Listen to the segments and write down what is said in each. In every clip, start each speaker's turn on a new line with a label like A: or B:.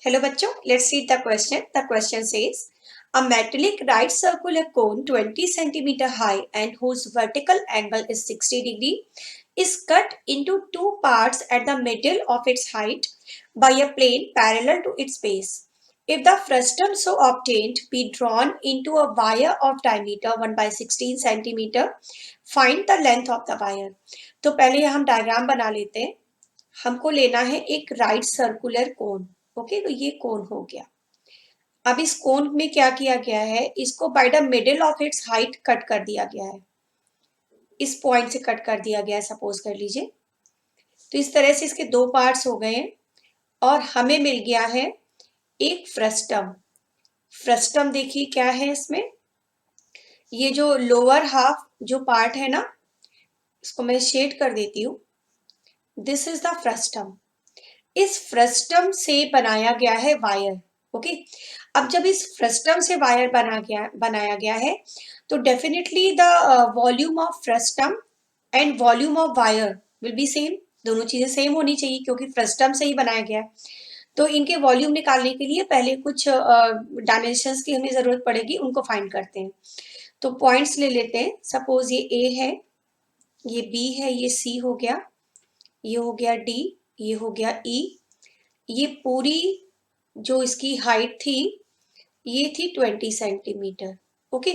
A: Hello बच्चों, let's read the question. The question says, a metallic right circular cone 20 centimeter high and whose vertical angle is 60 degree is cut into two parts at the middle of its height by a plane parallel to its base. If the frustum so obtained be drawn into a wire of diameter 1 by 16 centimeter, find the length of the wire. तो पहले हम diagram बना लेते हैं. हमको लेना है एक राइट सर्कुलर कोन. ओके, तो ये कोन हो गया. अब इस कोन में क्या किया गया है, इसको by the middle of its height cut कर दिया गया है. इस पॉइंट से कट कर दिया गया है, सपोज कर लीजिए. तो इस तरह से इसके दो पार्ट्स हो गए हैं और हमें मिल गया है एक फ्रस्टम. फ्रस्टम देखिए क्या है इसमें, ये जो लोअर हाफ जो पार्ट है ना, इसको मैं शेड कर देती हूँ. This is the frustum. इस फ्रस्टम से बनाया गया है वायर. ओके, अब जब इस फ्रस्टम से वायर बनाया गया है तो definitely the volume of frustum and volume of wire will be same. दोनों चीजें सेम होनी चाहिए क्योंकि फ्रस्टम से ही बनाया गया है. तो इनके वॉल्यूम निकालने के लिए पहले कुछ डायमेंशंस की हमें जरूरत पड़ेगी, उनको फाइंड करते हैं. तो पॉइंट्स ले लेते हैं. सपोज ये ए है, ये बी है, ये सी हो गया, ये हो गया डी, ये हो गया ई. ये पूरी जो इसकी हाइट थी ये थी 20 सेंटीमीटर. ओके,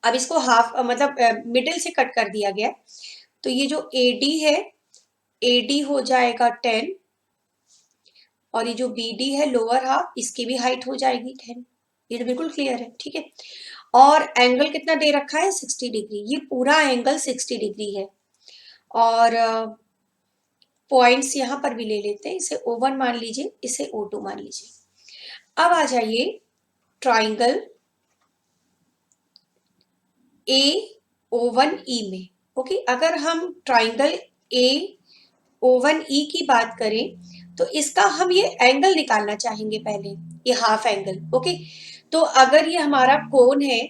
A: अब इसको हाफ मतलब मिडिल से कट कर दिया गया. तो ये जो एडी है, एडी हो जाएगा 10 और ये जो बीडी है लोअर हाफ, इसकी भी हाइट हो जाएगी 10. ये तो बिल्कुल क्लियर है, ठीक है. और एंगल कितना दे रखा है, 60 डिग्री. ये पूरा एंगल 60 डिग्री है. और पॉइंट्स यहाँ पर भी ले लेते हैं. इसे O1 मान लीजिए, इसे O2 मान लीजिए. अब आ जाइए ट्राइंगल AO1E में. ओके, अगर हम ट्राइंगल AO1E की बात करें तो इसका हम ये एंगल निकालना चाहेंगे पहले, ये हाफ एंगल. ओके, तो अगर ये हमारा कोन है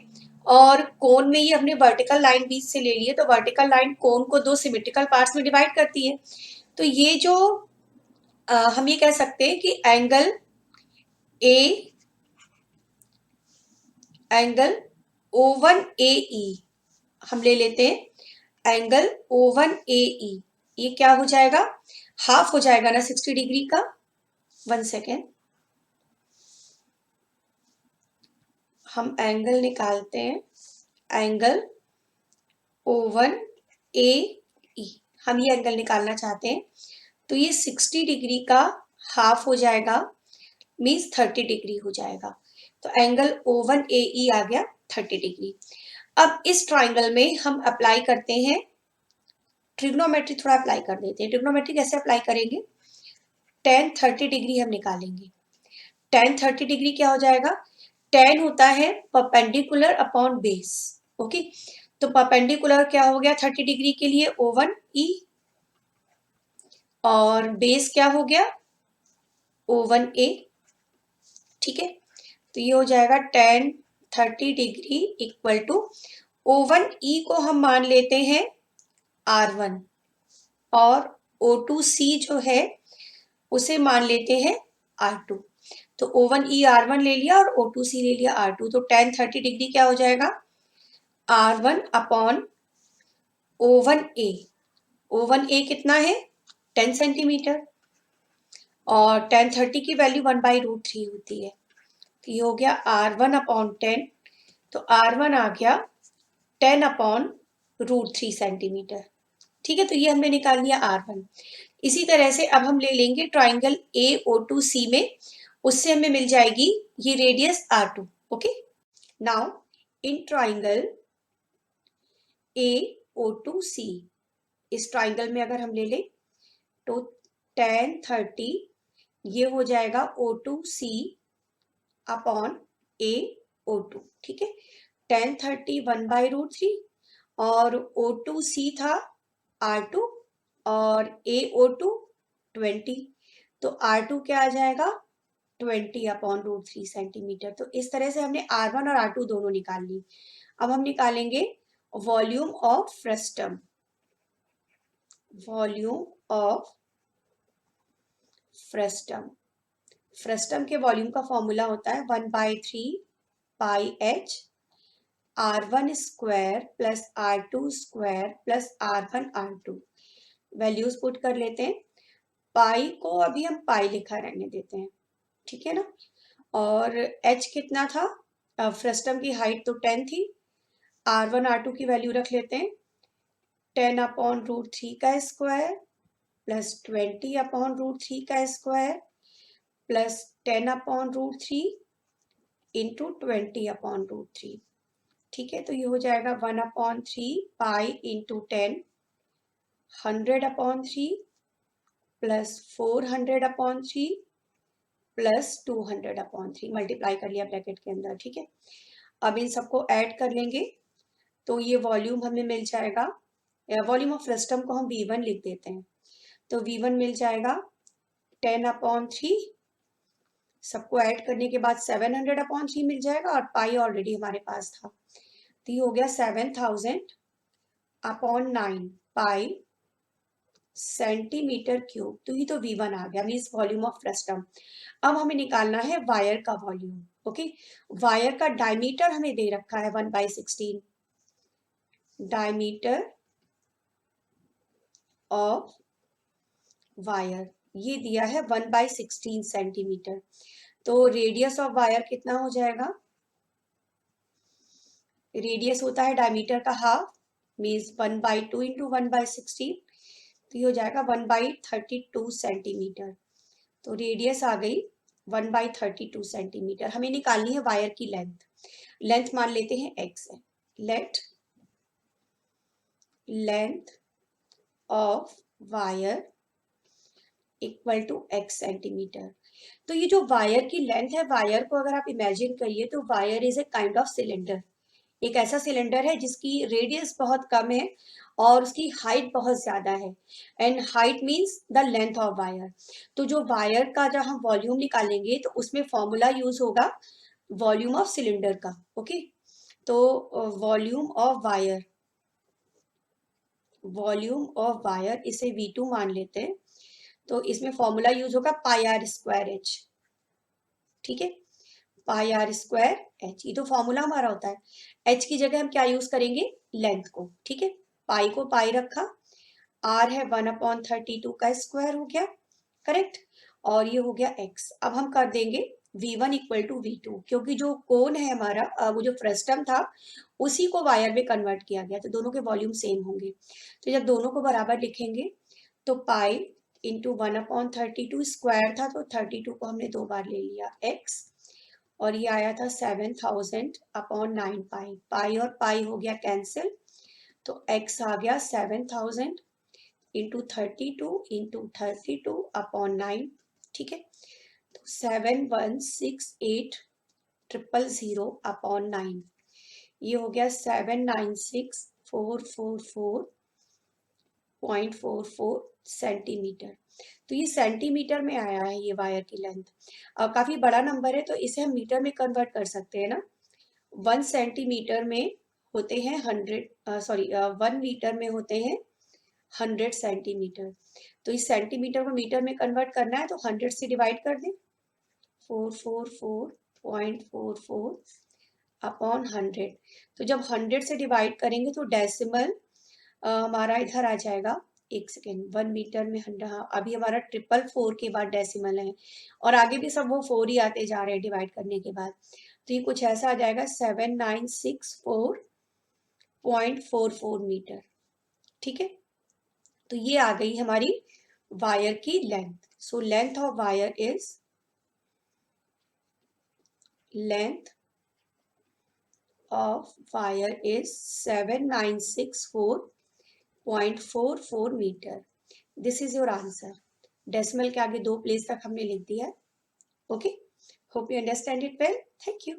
A: और कोन में ये हमने वर्टिकल लाइन बीच से ले ली है, तो वर्टिकल लाइन कोन को दो सिमेट्रिकल पार्ट्स में डिवाइड करती है. तो ये जो हम ये कह सकते हैं कि एंगल O1AE हम ले लेते हैं. एंगल O1AE ये क्या हो जाएगा, हाफ हो जाएगा ना 60 डिग्री का. 1 सेकेंड, हम एंगल निकालते हैं. एंगल O1AE हम ये एंगल निकालना चाहते हैं. तो ये 60 डिग्री का हाफ हो जाएगा, मीन्स 30 डिग्री हो जाएगा. तो एंगल O1AE आ गया 30 डिग्री. अब इस ट्राइंगल में हम अप्लाई करते हैं ट्रिग्नोमेट्री, थोड़ा अप्लाई कर देते हैं. ट्रिग्नोमेट्री कैसे अप्लाई करेंगे, tan 30 डिग्री हम निकालेंगे. tan 30 डिग्री क्या हो जाएगा, tan होता है परपेंडिकुलर अपॉन बेस. ओके, तो परपेंडिकुलर क्या हो गया 30 डिग्री के लिए O1E और बेस क्या हो गया O1A. ठीक है, तो ये हो जाएगा tan 30 degree equal to O1E को हम मान लेते हैं R1 और O2C जो है उसे मान लेते हैं R2. तो O1E R1 ले लिया और O2C ले लिया R2. तो tan 30 डिग्री क्या हो जाएगा, R1 अपॉन O1A. O1A कितना है 10 सेंटीमीटर और tan 30 की वैल्यू 1/√3 होती है. तो ये हो गया R1 अपॉन 10. तो R1 आ गया 10 अपॉन √3 सेंटीमीटर. ठीक है, तो ये हमने निकाल लिया R1. इसी तरह से अब हम ले लेंगे ट्राइंगल AO2C में, उससे हमें मिल जाएगी ये radius R2. Okay, now in triangle AO2C, इस ट्राइंगल में अगर हम ले लें तो tan 30 ये हो जाएगा O2C अपॉन AO2. ठीक है, tan 30 1/√3 और O2C था R2 और AO2 20. तो R2 क्या आ जाएगा 20 अपॉन √3 सेंटीमीटर. तो इस तरह से हमने R1 और R2 दोनों निकाल ली. अब हम निकालेंगे volume of frustum. Volume of frustum frustum के वॉल्यूम का फॉर्मूला होता है 1/3 pi H R1 square plus R2 square plus R1 R2। Values put कर लेते हैं। पाई को अभी हम पाई लिखा रहने देते हैं, ठीक है ना। और h कितना था, फ्रस्टम की हाइट तो 10 थी। R1 R2 की वैल्यू रख लेते हैं 10/√3 का स्क्वायर प्लस 20/√3 का स्क्वायर प्लस 10/√3 इंटू 20/√3। ठीक है, तो ये हो जाएगा 1/3 pi into 10 100/3 plus 400/3 plus 200/3 multiply कर लिया ब्रैकेट के अंदर। ठीक है, अब इन सबको ऐड कर लेंगे तो ये वॉल्यूम हमें मिल जाएगा, वॉल्यूम ऑफ फ्रस्टम को हम V1 लिख देते हैं, तो V1 मिल जाएगा 10/3, सबको ऐड करने के बाद 700/3 मिल जाएगा और पाई ऑलरेडी हमारे पास था, तो ये हो गया 7000/9 पाई सेंटीमीटर क्यूब। तो ये तो V1 आ गया, मीन्स वॉल्यूम ऑफ फ्रस्टम। अब हमें निकालना है वायर का वॉल्यूम। ओके, वायर का डायमीटर हमें दे रखा है 1/16, डायमीटर ऑफ वायर ये दिया है 1/16 सेंटीमीटर। तो रेडियस ऑफ वायर कितना हो जाएगा, रेडियस होता है डायमीटर का हाफ, मीन्स 1/2 इंटू 1/16, तो ये हो जाएगा 1/32 सेंटीमीटर। तो रेडियस आ गई 1/32 सेंटीमीटर। हमें निकालनी है वायर की लेंथ। लेंथ मान लेते हैं x है। Let length of wire equal to x centimetre. तो ये जो वायर की लेंथ है, वायर को अगर आप इमेजिन करिए तो wire is a kind of cylinder. एक ऐसा सिलेंडर है जिसकी रेडियस बहुत कम है और उसकी हाइट बहुत ज्यादा है, and height means the length of wire. तो जो वायर का जब हम वॉल्यूम निकालेंगे तो उसमें फॉर्मूला यूज होगा वॉल्यूम ऑफ सिलेंडर का। ओके, तो वॉल्यूम ऑफ वायर इसे V2 मान लेते हैं, तो इसमें फॉर्मूला यूज होगा πr²h। ठीक है, πr²h, ये तो फॉर्मूला हमारा होता है। h की जगह हम क्या यूज करेंगे, लेंथ को। ठीक है, पाई को पाई रखा, r है 1/32 का स्क्वायर हो गया, करेक्ट, और ये हो गया x। अब हम कर देंगे V1 इक्वल टू V2, क्योंकि जो कोन है हमारा, वो जो फ्रस्टम था उसी को वायर में कन्वर्ट किया गया, तो दोनों के वॉल्यूम सेम होंगे। तो जब दोनों को बराबर लिखेंगे तो पाई इंटू 1/32 स्क्वायर था, तो 32 को हमने 2 बार ले लिया x, और ये आया था 7000/9 पाई। पाई और पाई हो गया कैंसिल, तो x आ गया 7000 इंटू 32/9। ठीक है, तो 7168000/9, ये हो गया 796444.44 सेंटीमीटर। तो ये सेंटीमीटर में आया है ये वायर की लेंथ। काफी बड़ा नंबर है तो इसे हम मीटर में कन्वर्ट कर सकते हैं ना। 1 सेंटीमीटर में होते हैं 1 मीटर में होते हैं 100 सेंटीमीटर। तो इस सेंटीमीटर को मीटर में कन्वर्ट करना है तो 100 से डिवाइड कर दें, 444.44/100। तो जब 100 से डिवाइड करेंगे तो डेसिमल हमारा इधर आ जाएगा। एक सेकेंड, 1 मीटर में 100, हाँ अभी हमारा 444 के बाद डेसिमल है, और आगे भी सब वो 4 ही आते जा रहे हैं डिवाइड करने के बाद। तो ये कुछ ऐसा आ जाएगा 7964.44 मीटर। ठीक है, तो ये आ गई हमारी वायर की length. So length of wire is, length of wire is 7964.44 metre. This is your answer. Decimal के आगे 2 प्लेस तक हमने लिख दिया है। Okay, hope you understand it well. Thank you.